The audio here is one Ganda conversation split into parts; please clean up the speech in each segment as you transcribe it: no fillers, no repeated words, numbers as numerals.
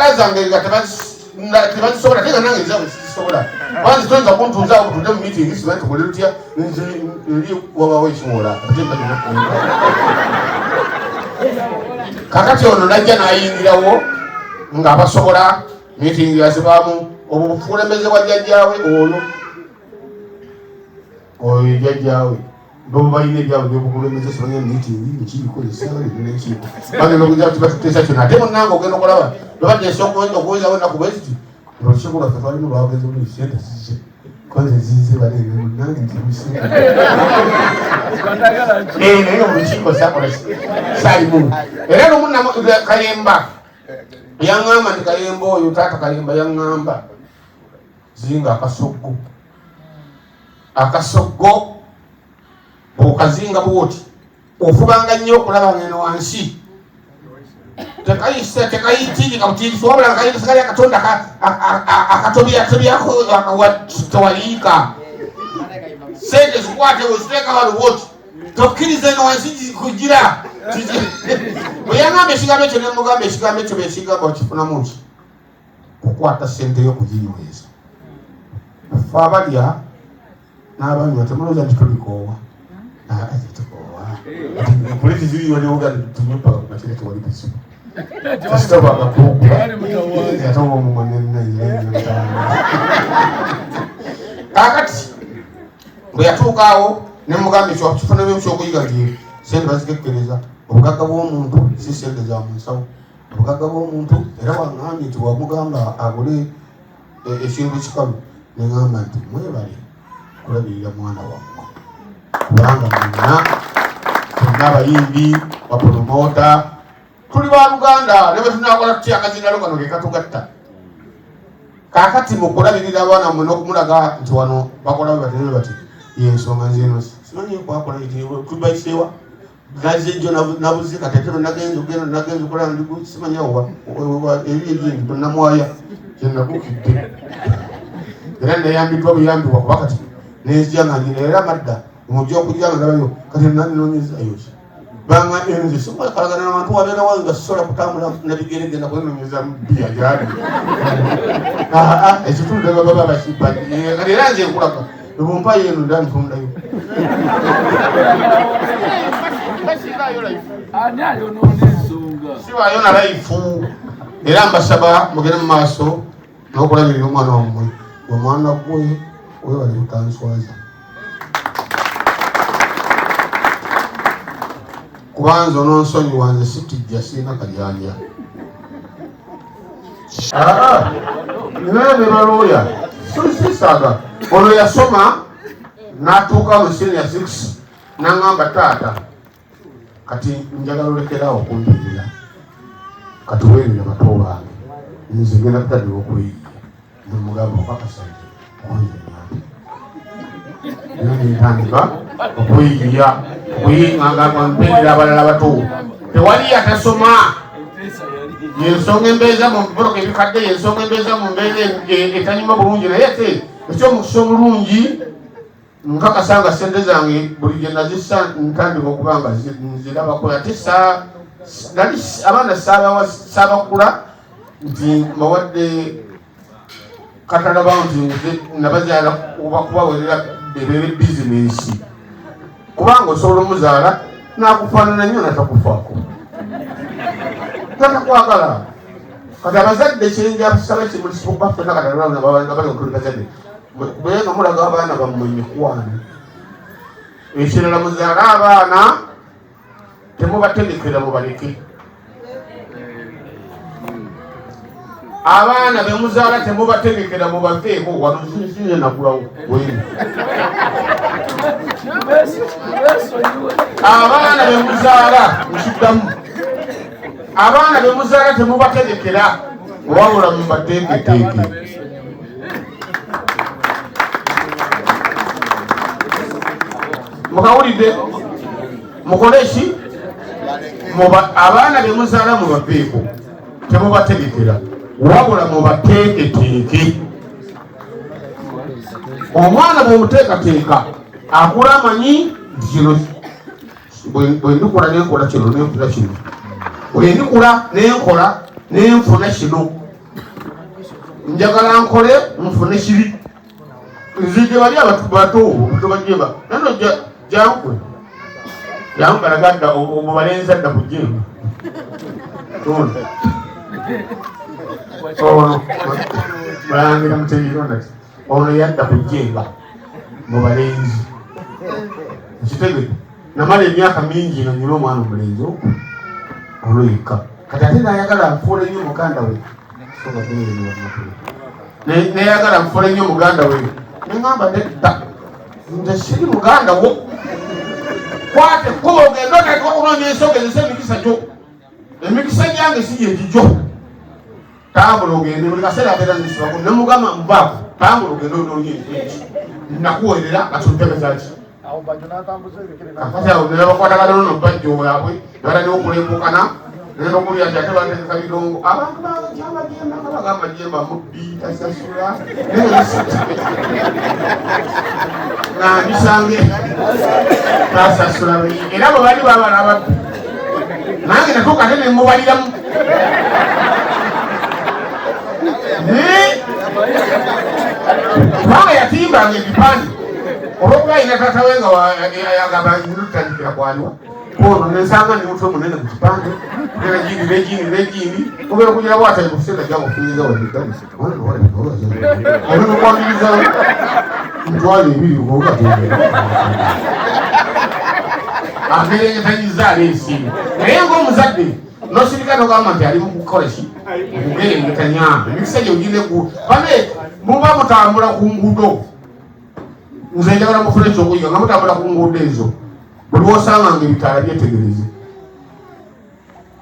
ensonga zange nga tebazisobola tenga nange nzawe sizisobola banzi toyinza kuntuuzaawo butunde mu meeting simanyi tukole tutya eri wabawo ekiwola kakati ono najja n'ayingirawo ng'abasobola meeting yazibaamu obwo bukulembeze bwa jjajjaawe oyo jjajjaawe bobo balina ebyabwe byobukulembeze simanya meeting ekirikozesa nekiiko bagenda okugira kuti batuteesa kyona ate munnanga ogenda okulaba babadde ensonga okuwezawo ennaku bweziti olukiiko lwaffe twalimu lwagenze buli sente zize konze zize balebe munnange ntibusi naye mu lukiiko sakola saalimu era nomunna Kayemba yaŋŋamba nti Kayemba oyo taata Kayemba yaŋŋamba zinga akasoggo okazinga bwoti ofubanga nnyo okulaba ngeno wansi tekayitiri kabutiriso wabula kayitisikali akatonda akatobyako akawatewaliika sente zikwate weziteeka wali bwoti tokkiriza eno wansi kugira bwe yaŋŋamba ekigambo ekyo nemugamba ekigambo ekyo bekigambo okifunamu ki kukwata sente yo kuginyweza fe abalya n'abanywa temulooza nti tulikoowa polisi ziriyo neuganda tunyupa makire tewali bizibu kasitaba agakugula ate omumwanennaira kakati bwe yatuukaawo nemugamba ekyo kifunamu ekyokuyiga nti sente bazikekkereza obugagga bw'omuntu si sente za munsawo obugagga bw'omuntu era waŋŋambye nti wamugamba agule ekintu ekikalu neŋŋamba nti mwebale kulabirira mwana wammwe kubanga mwenna tonna abayimbi bapromota tuli ba Luganda ne bwe tunakola tutya akazinalo kano ke katugatta kakati mukulabirira abaana mmwe n'okumulaga nti wano bakola bwe batere bati yensonga nzeno simanyi kwakola tubayiseewa nazejo nabuzi katetero nagenzo okola ndigu simanyi awo ebindi tonamwaya kyenakukidde era nayambibwa buyambibwa kuba kati nezijanga njina era madda omujja okujjanga nabayo kati naninoonyezayo ki banga enze sokalagana nabantu wabeera wayo nga sisobola kutambula nabigere genda kwenonyeza bbiya gyali ekitundu baba bakiba kati era nze nkulaga ebumpa yeno ndantundayo sibayona laifu era mbasaba mugende mu maaso n'okulabirira omwana wammwe omwana gwe webali kutanswaza kubanza ononsonyi wanze sitijja sirina kajanja ninaye nebalooya sisaga ono yasoma n'atuuka mu senior 6 n'angamba taata kati njagala olekerawo okumpirira kati weerira bato bange nze ngenda kutadde okuyiga nemugamba okakasajja ntandika okuyigira okuyingangambempirira abalala bato tewali yatasoma yensonga embeeza mu biboloka ebikadde yensonga embeeza mu mbeera etanyuma bulungi naye te ekyomukisa omulungi nkakasanga sente zange buli gye nazisa ntandika okuba nga nzirabako ate abaana saabakula nti mawadde katalaba nti nabazaala kubawerera ebere bizinesi kubanga osobola omuzaala nakufaanana nnyo natakufaako tatakwagala kati abazadde kyenjasaba kimulisibafena katalabazadde bwenga mulaga abaana bammwe mikwano ekirala muzaala abaana temubategekera mubaleke abaana bemuzaala temubategekera mubaveeko wano zinye nagulawo wenu abaana bemuzaala nkiddamu abaana bemuzaala temubategekera wabula mubateeketeeke mukawulidde mukole ki abaana bemuzaala mubaveeko temubategekera wabula mubateeketeeke omwana bw'omuteekateeka akula amanyi nti kino bwendikula nenkola kino nenfuna kino bwendikula nenkola nenfuna kino njagala nkole nfune kiri nzije bali abantu bato tubajeba nano jankwe balagadda omubalenzi adda ku jjemba balangira mutegeronati ono yadda ku jjemba mu balenzi nkitegete namala emyaka mingi nga nyina omwana omulenzi olwo yekka kati ate nayagala nfuula ennyo muganda we nayagala nfuula ennyo muganda we neŋŋamba nedda nze siri muganda wo kwate kuba ogenda otandika okunoonya ensogezesa emikisa gyo emikisa gyange si gyegigyo tambula ogende buli kaseera abeera nisibaku nemugamba mubaako tambula ogende onoonya eki nakuwerera atuntebezaki kakati awo nebakwatagana no bajjo yaabwe nebala neokulembukana nenokulya nti ate bategeka birongo abantu bakyabajemba kabagamba jemba mubbi tasasula nambisange tasasula era bwe bali babala ababbi nange natuuka ate nemubaliramu kubanga yatimbanga ebipande olwokuba alina taata we nga yagamba nutandikira kwaliwa kono nensanga nimutwe munene ku kipande negindi obeera okugira bwatali kukusenda gyakufunyiza waolinokwangiriza mitwalo ebiri ogakatende agerengetanyiza aleesimu naye ngaomuzadde nosirika nogamba nti ali mukukola ki okugerengetanya emikisa gyogireko bane muba mutambula ku nguudo nze njagala mufune ekyokuyiga nga mutambula ku nguudo ezo buli wosanganga ebitaala byetegereze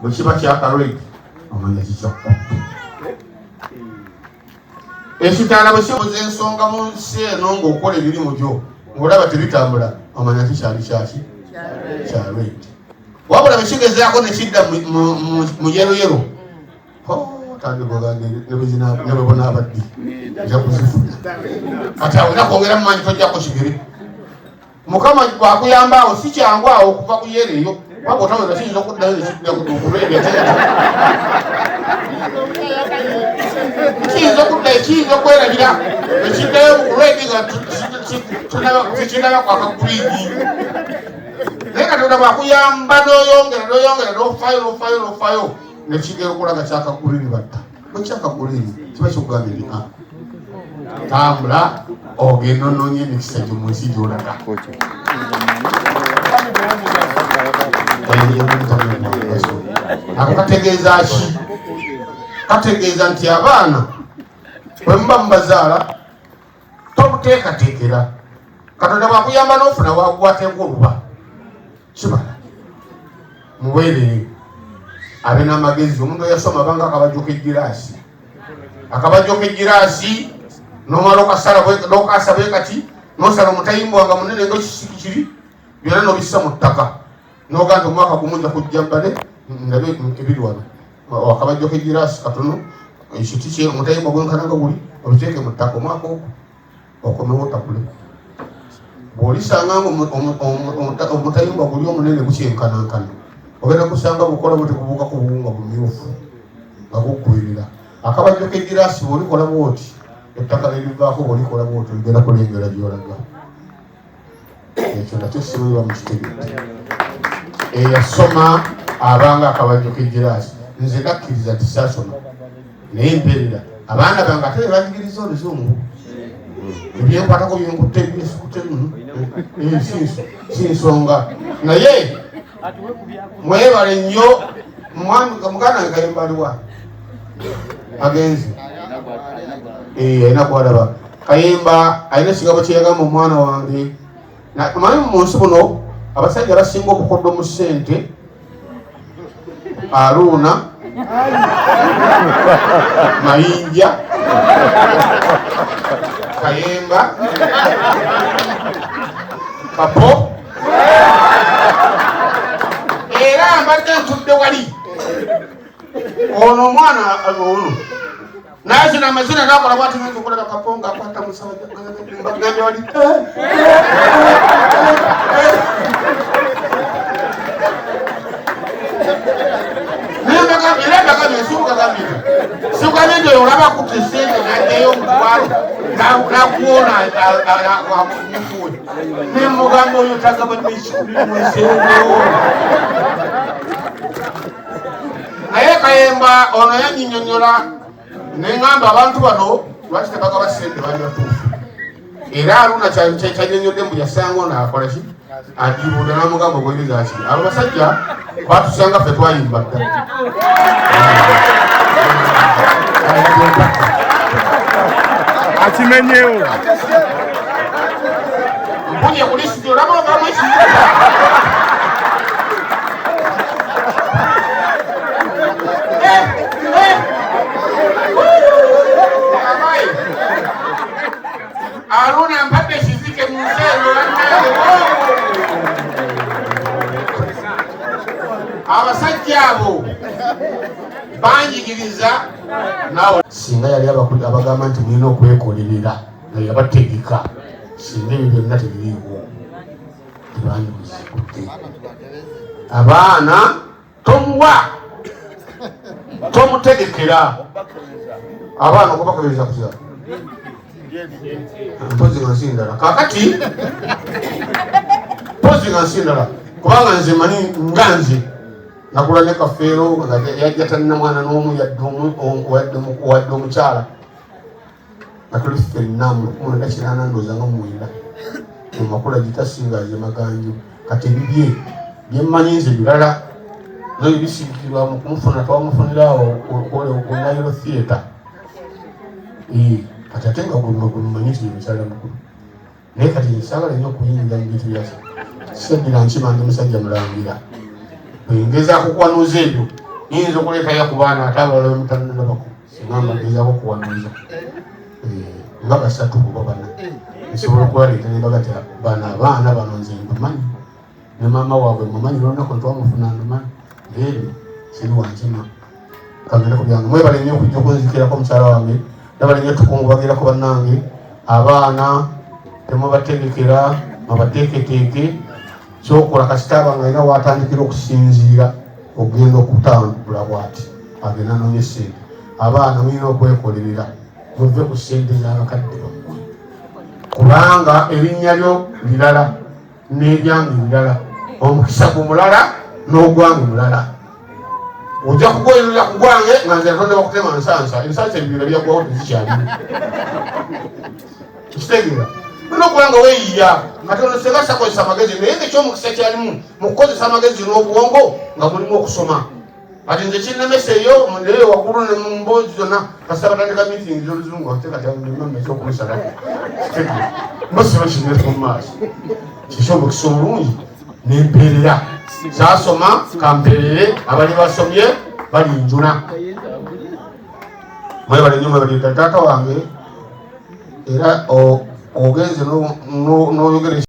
bwe kiba kyakalwegi omanya kikyakutte ekitaala bwe kibuza ensonga mu nsi eno ng'okola emirimu gyo ng'olaba tebitambula omanya kikyali kyaki kyalwegi wabula bwe kigezaako ne kidda mu yeroyero tandikogande nebwebonaabaddi nja kuzifuna kati awo era kwongera mumanyi tojjako kigere mukama bwakuyamba awo si kyangu awo okuva ku yero eyo waba otawera kiyinza okuddayo nekiddakulwedi kiyinza okuddayo kiyinza okwerabira ekiddayo kulwedi nga tekinaba kwakakulidi naye katonda bwakuyamba noyongera nofayo nekigera okulaga kyakagulini batta bwekyakagulini kiba kikugamba eri tambula ogenda onoonya emikisa gyo mu nsi gyolaga ako kategeeza ki kategeeza nti abaana bwe muba mubazaala tobuteekateekera katonda bwakuyamba n'ofuna wateeka oluba kibala muweerere abe n'amagezi omuntu eyasoma banga akabajjo k'egiraasi akabajjo k'egiraasi nomala okasa bwe kati nosala omutayimbo wanga munene ngaekisiki kiri byonna nobissa mu ttaka noga nti omwaka gumu nja kujja mbale ndabe ebiri wano akabajjo k'egiraasi katono ekiti kye omutayimbo gwenkananga guli obiteeke mu ttaka omwaka ogwo okomewo takule bw'olisanganga omutayimbo guli omunene gukyenkanankana ogenda kusanga bukola buti kubuuka ku buwunga bumyufu nga gukubirira akabajjo k'egiraasi bw'olikola bwoti ettaka lerivaako bw'olikola bwoti ogenda kulengera gyolaga ekyo nakyo sibiba mukitegete eyasoma abanga akabajjo k'egiraasi nze nakkiriza nti saasoma naye mperera abaana bange ate banyigiriza oluzungu ebyenkwatako byenkutte ebyesikute si nsonga naye mwebale nnyo muganda nga kayembaliwa agenzi alina kwalaba kayemba alina ekigabo kyeyagamba omwana wange manyi mu nsi buno abasajja abasinga obukoddo mu ssente Aruuna Mayinja Kayemba Kapo era mbadde ntudde wali ono omwana ono nazina amazina nakola bwati nzo kulaba Kaponga akwata musajja mbagambye wali nembe Sukagambye olaba kuti sente naddeyo omutwalo nakuona akuwe nemugamba oyo tagabanne ekikulimweseewo naye Kayemba ono yanyinyonyola neŋŋamba abantu bano lwaki tebagaba sente bali batuufu era Aruna kyanyonyodde mbu yasanga ono akola ki agibuuda namugamba obwebeza ki abo basajja batusanga ffe twayimba dda akimenyewo mpunye ku lisiti olaba ovamu ekiyiza Aruna mpate kizike mu nseero abasajja abo banjigiriza nawe singa yali abagamba nti mulina okwekolerera nga yabategeka singa ebyo byonna tebiriiwo tebandibuzikudde abaana tomuwa tomutegekera abaana okubakolereza kuza mpozi nga nsi ndala kakati mpozi nga nsi ndala kubanga nze mani nga nze nakula ne kafeero nga yajja talina mwana n'omu wadde omukyala nga tuli ffenna mu 1980 ndowooza nga mwenda mu makula gitasinga ze maganjo kati ebibye byemmanyi nze birala nayo bisiikirwa mu kumufuna twamufunirawo ku Nairo Theatre kati ate nga gulumanyi nti mukyala mukulu naye kati nsagala nnyo okuyingira mu bintu byase seddira nkimanja musajja mulangira ngezaako okuwanuuza ebyo yinza okuleetayo ku baana ate abalala bemutanalabako singamba ngezaako okuwanuuza nga basatu kuba bana nsobola okubaleeta nembaga ti bana abaana bano nze mbamanyi ne maama waabwe mumanyi lwonaku ntwamufuna ndumanyi ebyo siri wankima kagenda ku byange mwebale nnyo okujja okunzikirako mukyala wange nabale nnyo tukungubagirako bannange abaana temubategekera mubateeketeeke kyokola kasita abanga alina watandikira okusinziira okugenda okutambula bwati agenda noonye sente abaana mulina okwekolerera muve ku sente z'abakadde bammwe kubanga erinnya lyo lirala n'eryange lirala omukisa gu mulala n'ogwange mulala ojja kugwerera ku gwange nga nze atonde bakutema nsansa ensansa ebibira byagwawo tezikyalimu kitegeera nokubanga weeyiya katono senga sakozesa amagezi naye ngaekyomukisa kyalimu mu kukozesa amagezi n'obwongo nga mulimu okusoma ati nze kinnemesa eyo mundeyo waggulu ne mumboozi zonna kasita batandika mitingi z'oluzungu ate kati amama ekyokumusalaku kitegeera mbasiba kinere mu maaso kikyomukisa omulungi nemperera saasoma kamperere abali basomye balinjuna mwebale nnyo mwebale taata wange era ogenze n'oyogera